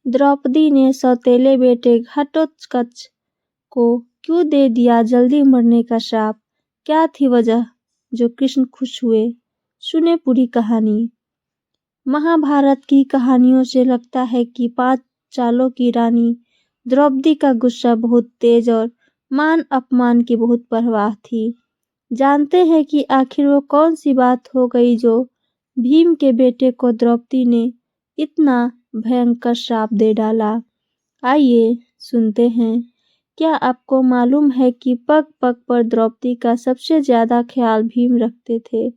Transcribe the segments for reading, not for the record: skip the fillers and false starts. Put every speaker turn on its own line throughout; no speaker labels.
द्रौपदी ने सौतेले बेटे घटोत्कच को क्यों दे दिया जल्दी मरने का श्राप? क्या थी वजह जो कृष्ण खुश हुए? सुने पूरी कहानी। महाभारत की कहानियों से लगता है कि 5 चालों की रानी द्रौपदी का गुस्सा बहुत तेज और मान अपमान की बहुत परवाह थी। जानते हैं कि आखिर वो कौन सी बात हो गई जो भीम के बेटे को द्रौपदी ने इतना भयंकर श्राप दे डाला? आइए सुनते हैं। क्या आपको मालूम है कि पग पग पर द्रौपदी का सबसे ज्यादा ख्याल भीम रखते थे?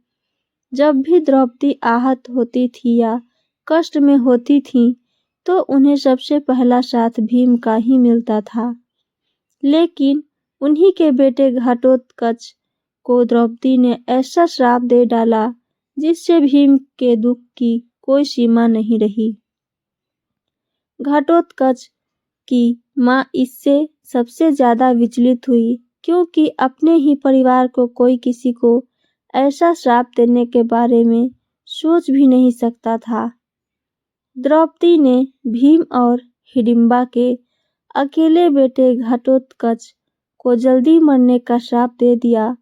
जब भी द्रौपदी आहत होती थी या कष्ट में होती थी तो उन्हें सबसे पहला साथ भीम का ही मिलता था। लेकिन उन्हीं के बेटे घटोत्कच को द्रौपदी ने ऐसा श्राप दे डाला जिससे भीम के दुख की कोई सीमा नहीं रही। घटोत्कच की माँ इससे सबसे ज्यादा विचलित हुई क्योंकि अपने ही परिवार को कोई किसी को ऐसा श्राप देने के बारे में सोच भी नहीं सकता था। द्रौपदी ने भीम और हिडिंबा के अकेले बेटे घटोत्कच को जल्दी मरने का श्राप दे दिया।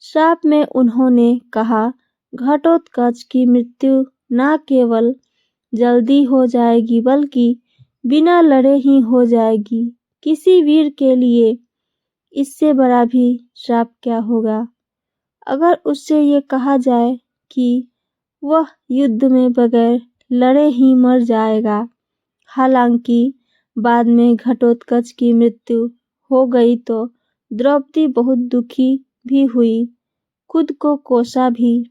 श्राप में उन्होंने कहा, घटोत्कच की मृत्यु न केवल जल्दी हो जाएगी बल्कि बिना लड़े ही हो जाएगी। किसी वीर के लिए इससे बड़ा भी श्राप क्या होगा? अगर उससे ये कहा जाए कि वह युद्ध में बगैर लड़े ही मर जाएगा। हालांकि बाद में घटोत्कच की मृत्यु हो गई तो द्रौपदी बहुत दुखी भी हुई, खुद को कोसा भी।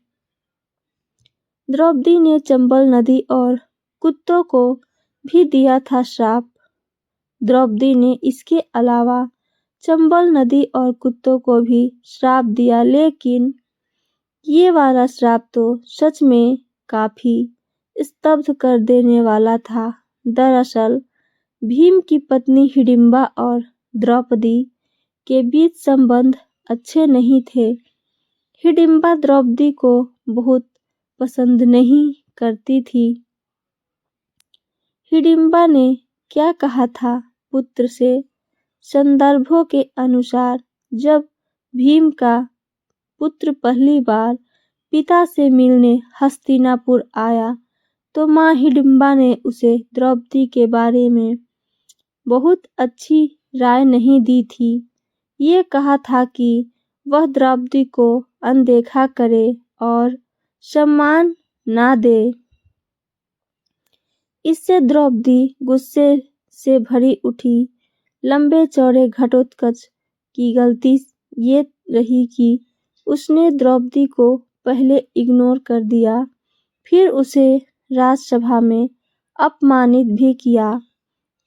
द्रौपदी ने चंबल नदी और कुत्तों को भी दिया था श्राप। द्रौपदी ने इसके अलावा चंबल नदी और कुत्तों को भी श्राप दिया, लेकिन ये वाला श्राप तो सच में काफी स्तब्ध कर देने वाला था। दरअसल भीम की पत्नी हिडिंबा और द्रौपदी के बीच संबंध अच्छे नहीं थे। हिडिंबा द्रौपदी को बहुत पसंद नहीं करती थी। हिडिंबा ने क्या कहा था पुत्र से? संदर्भों के अनुसार जब भीम का पुत्र पहली बार पिता से मिलने हस्तिनापुर आया तो माँ हिडिंबा ने उसे द्रौपदी के बारे में बहुत अच्छी राय नहीं दी थी। ये कहा था कि वह द्रौपदी को अनदेखा करे और सम्मान ना दे। इससे द्रौपदी गुस्से से भरी उठी। लंबे चौड़े घटोत्कच की गलती ये रही कि उसने द्रौपदी को पहले इग्नोर कर दिया, फिर उसे राजसभा में अपमानित भी किया,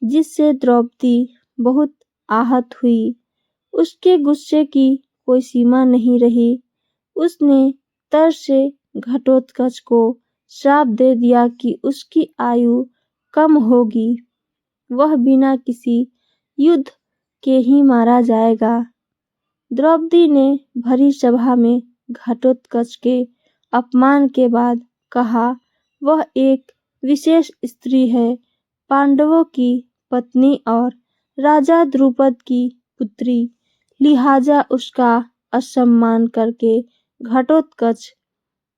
जिससे द्रौपदी बहुत आहत हुई। उसके गुस्से की कोई सीमा नहीं रही। उसने तरस से घटोत्कच को श्राप दे दिया कि उसकी आयु कम होगी, वह बिना किसी युद्ध के ही मारा जाएगा। द्रौपदी ने भरी सभा में घटोत्कच के अपमान के बाद कहा, वह एक विशेष स्त्री है, पांडवों की पत्नी और राजा द्रुपद की पुत्री, लिहाजा उसका असम्मान करके घटोत्कच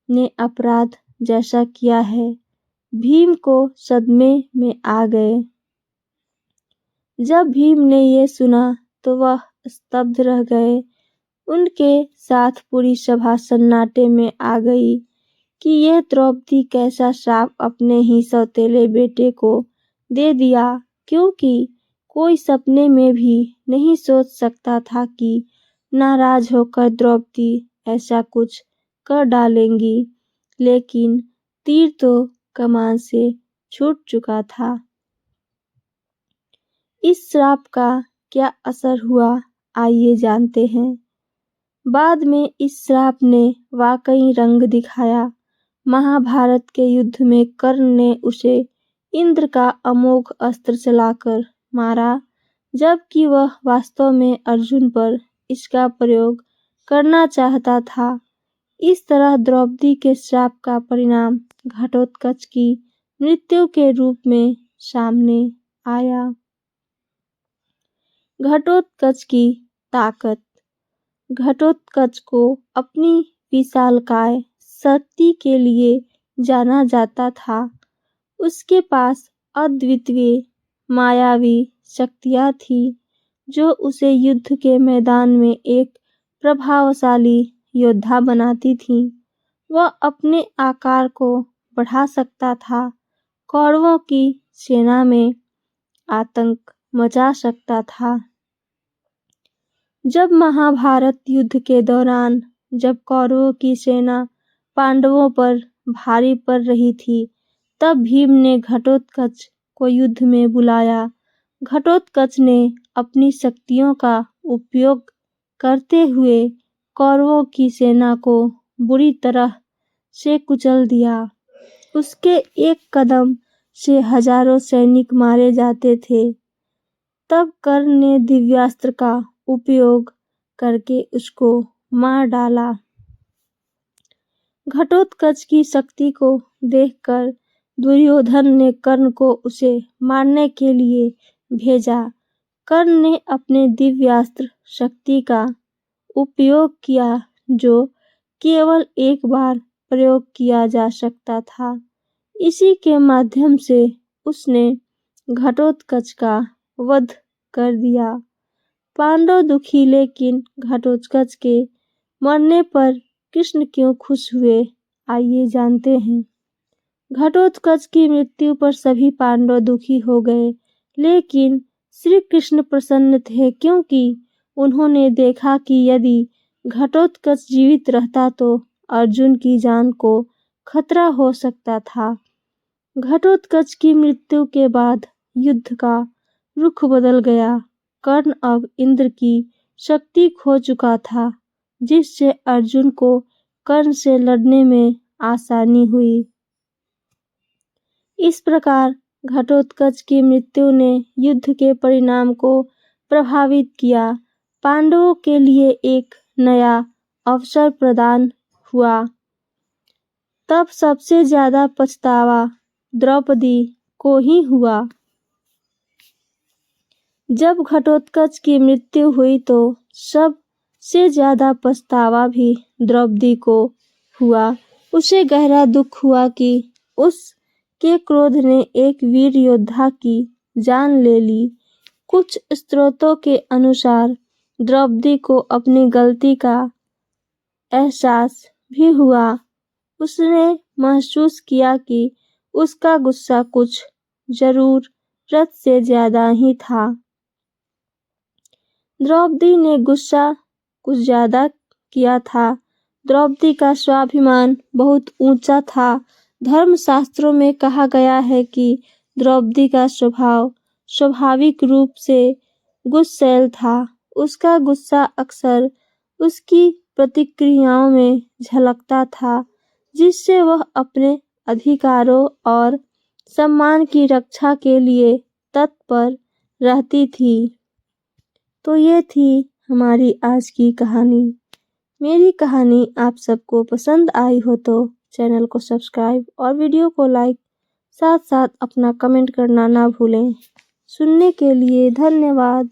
ने अपराध जैसा किया है। भीम को सदमे में आ गए। जब भीम ने ये सुना तो वह स्तब्ध रह गए। उनके साथ पूरी सभा सन्नाटे में आ गई कि यह द्रौपदी कैसा श्राप अपने ही सौतेले बेटे को दे दिया, क्योंकि कोई सपने में भी नहीं सोच सकता था कि नाराज होकर द्रौपदी ऐसा कुछ कर डालेंगी। लेकिन तीर तो कमान से छूट चुका था। इस श्राप का क्या असर हुआ, आइए जानते हैं। बाद में इस श्राप ने वाकई रंग दिखाया। महाभारत के युद्ध में कर्ण ने उसे इंद्र का अमोघ अस्त्र चलाकर मारा, जबकि वह वास्तव में अर्जुन पर इसका प्रयोग करना चाहता था। इस तरह द्रौपदी के श्राप का परिणाम घटोत्कच की मृत्यु के रूप में सामने आया। घटोत्कच की ताकत। घटोत्कच को अपनी विशालकाय शक्ति के लिए जाना जाता था। उसके पास अद्वितीय मायावी शक्तियाँ थी जो उसे युद्ध के मैदान में एक प्रभावशाली योद्धा बनाती थी। वह अपने आकार को बढ़ा सकता था, कौरवों की सेना में आतंक मचा सकता था। जब महाभारत युद्ध के दौरान जब कौरवों की सेना पांडवों पर भारी पड़ रही थी, तब भीम ने घटोत्कच को युद्ध में बुलाया। घटोत्कच ने अपनी शक्तियों का उपयोग करते हुए कौरवों की सेना को बुरी तरह से कुचल दिया। उसके एक कदम से हजारों सैनिक मारे जाते थे। तब कर्ण ने दिव्यास्त्र का उपयोग करके उसको मार डाला। घटोत्कच की शक्ति को देखकर दुर्योधन ने कर्ण को उसे मारने के लिए भेजा। कर्ण ने अपने दिव्यास्त्र शक्ति का उपयोग किया जो केवल एक बार प्रयोग किया जा सकता था। इसी के माध्यम से उसने घटोत्कच का वध कर दिया। पांडव दुखी, लेकिन घटोत्कच के मरने पर कृष्ण क्यों खुश हुए, आइए जानते हैं। घटोत्कच की मृत्यु पर सभी पांडव दुखी हो गए, लेकिन श्री कृष्ण प्रसन्न थे क्योंकि उन्होंने देखा कि यदि घटोत्कच जीवित रहता तो अर्जुन की जान को खतरा हो सकता था। घटोत्कच की मृत्यु के बाद युद्ध का रुख बदल गया। कर्ण अब इंद्र की शक्ति खो चुका था, जिससे अर्जुन को कर्ण से लड़ने में आसानी हुई। इस प्रकार घटोत्कच की मृत्यु ने युद्ध के परिणाम को प्रभावित किया। पांडवों के लिए एक नया अवसर प्रदान हुआ। तब सबसे ज्यादा पछतावा द्रौपदी को ही हुआ। जब घटोत्कच की मृत्यु हुई तो सबसे ज्यादा पछतावा भी द्रौपदी को हुआ। उसे गहरा दुख हुआ कि उसके क्रोध ने एक वीर योद्धा की जान ले ली। कुछ स्रोतों के अनुसार द्रौपदी को अपनी गलती का एहसास भी हुआ। उसने महसूस किया कि उसका गुस्सा कुछ जरूरत से ज्यादा ही था। द्रौपदी ने गुस्सा कुछ ज्यादा किया था। द्रौपदी का स्वाभिमान बहुत ऊंचा था। धर्मशास्त्रों में कहा गया है कि द्रौपदी का स्वभाव स्वाभाविक रूप से गुस्सैल था। उसका गुस्सा अक्सर उसकी प्रतिक्रियाओं में झलकता था, जिससे वह अपने अधिकारों और सम्मान की रक्षा के लिए तत्पर रहती थी। तो ये थी हमारी आज की कहानी। मेरी कहानी आप सबको पसंद आई हो तो चैनल को सब्सक्राइब और वीडियो को लाइक, साथ साथ अपना कमेंट करना ना भूलें। सुनने के लिए धन्यवाद।